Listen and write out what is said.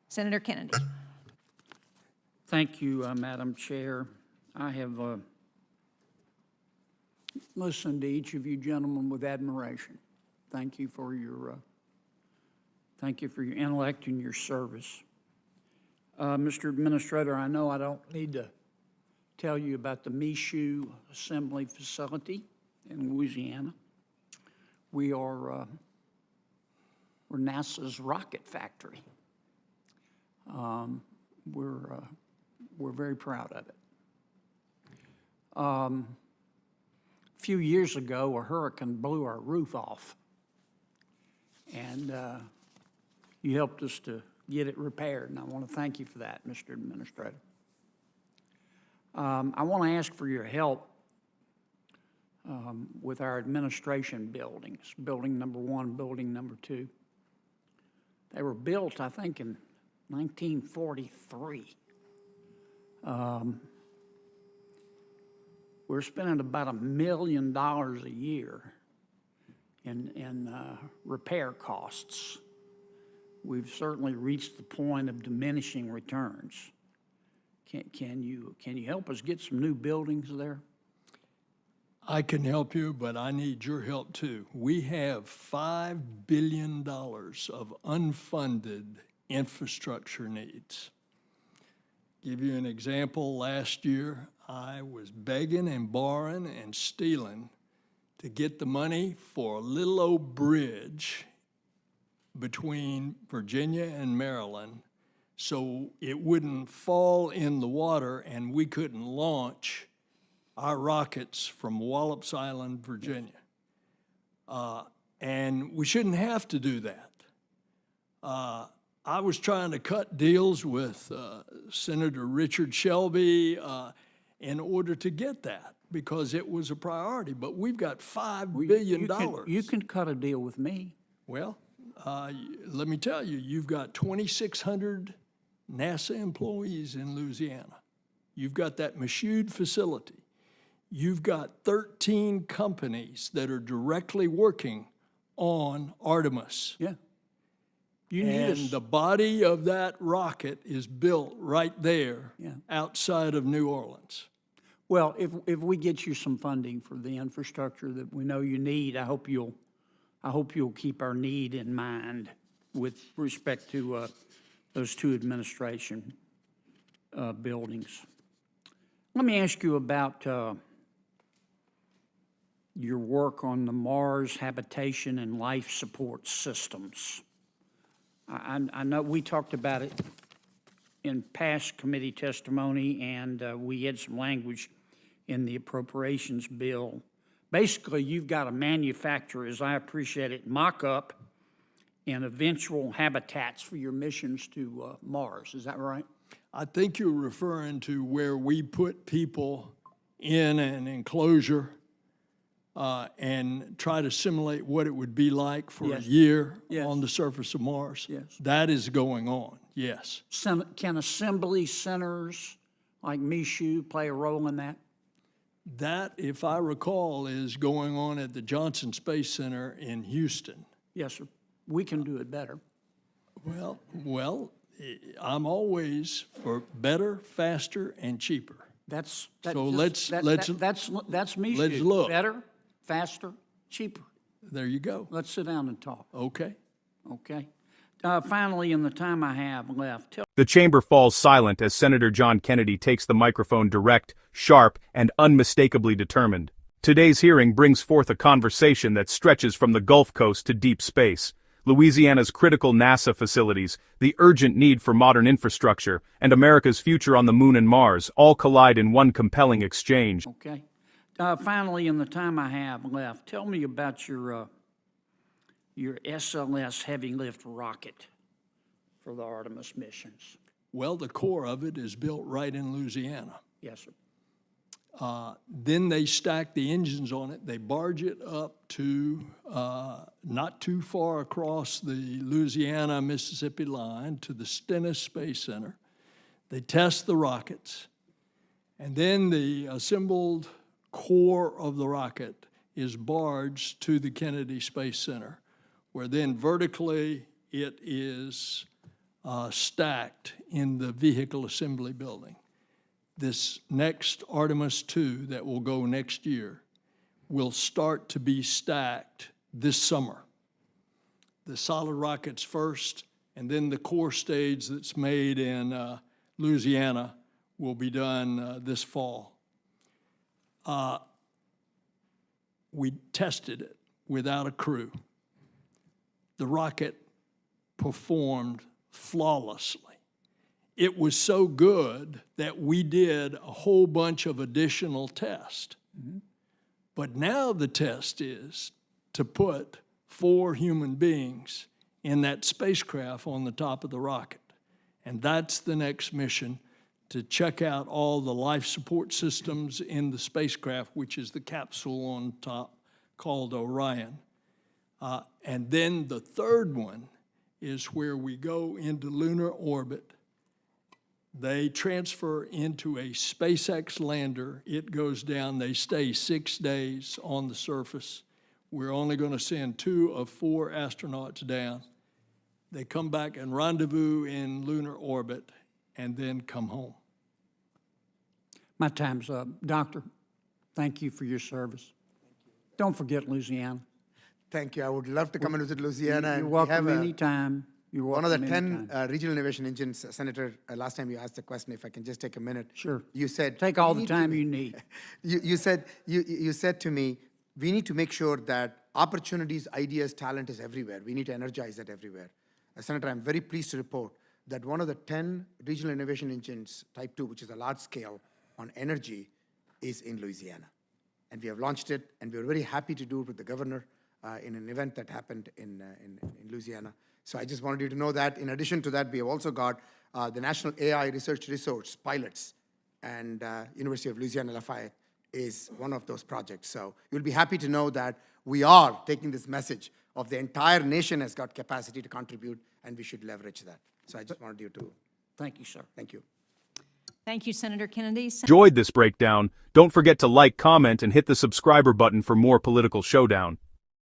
Senator Kennedy. Thank you, Madam Chair. I have listened to each of you gentlemen with admiration. Thank you for your intellect and your service. Mr. Administrator, I know I don't need to tell you about the Michoud Assembly Facility in Louisiana. We're NASA's rocket factory. We're very proud of it. A few years ago, a hurricane blew our roof off, and you helped us to get it repaired, and I want to thank you for that, Mr. Administrator. I want to ask for your help with our administration buildings, building number 1, building number 2. They were built, I think, in 1943. We're spending about $1 million a year in repair costs. We've certainly reached the point of diminishing returns. Can you help us get some new buildings there? I can help you, but I need your help too. We have $5 billion of unfunded infrastructure needs. Give you an example, last year I was begging and borrowing and stealing to get the money for a little old bridge between Virginia and Maryland so it wouldn't fall in the water and we couldn't launch our rockets from Wallops Island, Virginia. And we shouldn't have to do that. I was trying to cut deals with Senator Richard Shelby in order to get that because it was a priority, but we've got $5 billion. You can cut a deal with me. Well, let me tell you, you've got 2,600 NASA employees in Louisiana. You've got that Michoud facility. You've got 13 companies that are directly working on Artemis. Yeah. And the body of that rocket is built right there outside of New Orleans. Well, if we get you some funding for the infrastructure that we know you need, I hope you'll keep our need in mind with respect to those 2 administration buildings. Let me ask you about your work on the Mars habitation and life support systems. I know we talked about it in past committee testimony, and we had some language in the appropriations bill. Basically, you've got to manufacture, as I appreciate it, mock-up and eventual habitats for your missions to Mars. Is that right? I think you're referring to where we put people in an enclosure and try to simulate what it would be like for a year on the surface of Mars. Yes. That is going on, yes. Can assembly centers like Michoud play a role in that? That, if I recall, is going on at the Johnson Space Center in Houston. Yes, sir. We can do it better. Well, I'm always for better, faster, and cheaper. That's Michoud. Let's look. Better, faster, cheaper. There you go. Let's sit down and talk. Okay. Okay. Finally, in the time I have left, The chamber falls silent as Senator John Kennedy takes the microphone direct, sharp, and unmistakably determined. Today's hearing brings forth a conversation that stretches from the Gulf Coast to deep space. Louisiana's critical NASA facilities, the urgent need for modern infrastructure, and America's future on the Moon and Mars all collide in one compelling exchange. Okay. Finally, in the time I have left, tell me about your SLS heavy lift rocket for the Artemis missions. Well, the core of it is built right in Louisiana. Yes, sir. Then they stack the engines on it. They barge it up to not too far across the Louisiana-Mississippi line to the Stennis Space Center. They test the rockets, and then the assembled core of the rocket is barged to the Kennedy Space Center, where then vertically it is stacked in the vehicle assembly building. This next Artemis II that will go next year will start to be stacked this summer. The solid rockets first, and then the core stage that's made in Louisiana will be done this fall. We tested it without a crew. The rocket performed flawlessly. It was so good that we did a whole bunch of additional tests. But now the test is to put 4 human beings in that spacecraft on the top of the rocket. And that's the next mission, to check out all the life support systems in the spacecraft, which is the capsule on top called Orion. And then the third one is where we go into lunar orbit. They transfer into a SpaceX lander. It goes down. They stay 6 days on the surface. We're only going to send 2 of 4 astronauts down. They come back and rendezvous in lunar orbit and then come home. My time's up. Doctor, thank you for your service. Don't forget Louisiana. Thank you. I would love to come and visit Louisiana. You're and welcome we have anytime. You're one welcome of the 10 anytime. regional innovation engines. Senator, last time you asked the question, if I can just take a minute. Sure. You said, Take all "We the need to time be-" you need. You said to me, we need to make sure that opportunities, ideas, talent is everywhere. We need to energize that everywhere. Senator, I'm very pleased to report that one of the 10 regional innovation engines, type 2, which is a large scale on energy, is in Louisiana. And we have launched it, and we were very happy to do it with the governor in an event that happened in Louisiana. So I just wanted you to know that. In addition to that, we have also got the National AI Research Resource pilots, and University of Louisiana Lafayette is one of those projects. So you'll be happy to know that we are taking this message of the entire nation has got capacity to contribute, and we should leverage that. So I just wanted you to. Thank you, sir. Thank you. Thank you, Senator Kennedy. Enjoyed this breakdown? Don't forget to like, comment, and hit the subscriber button for more political showdown.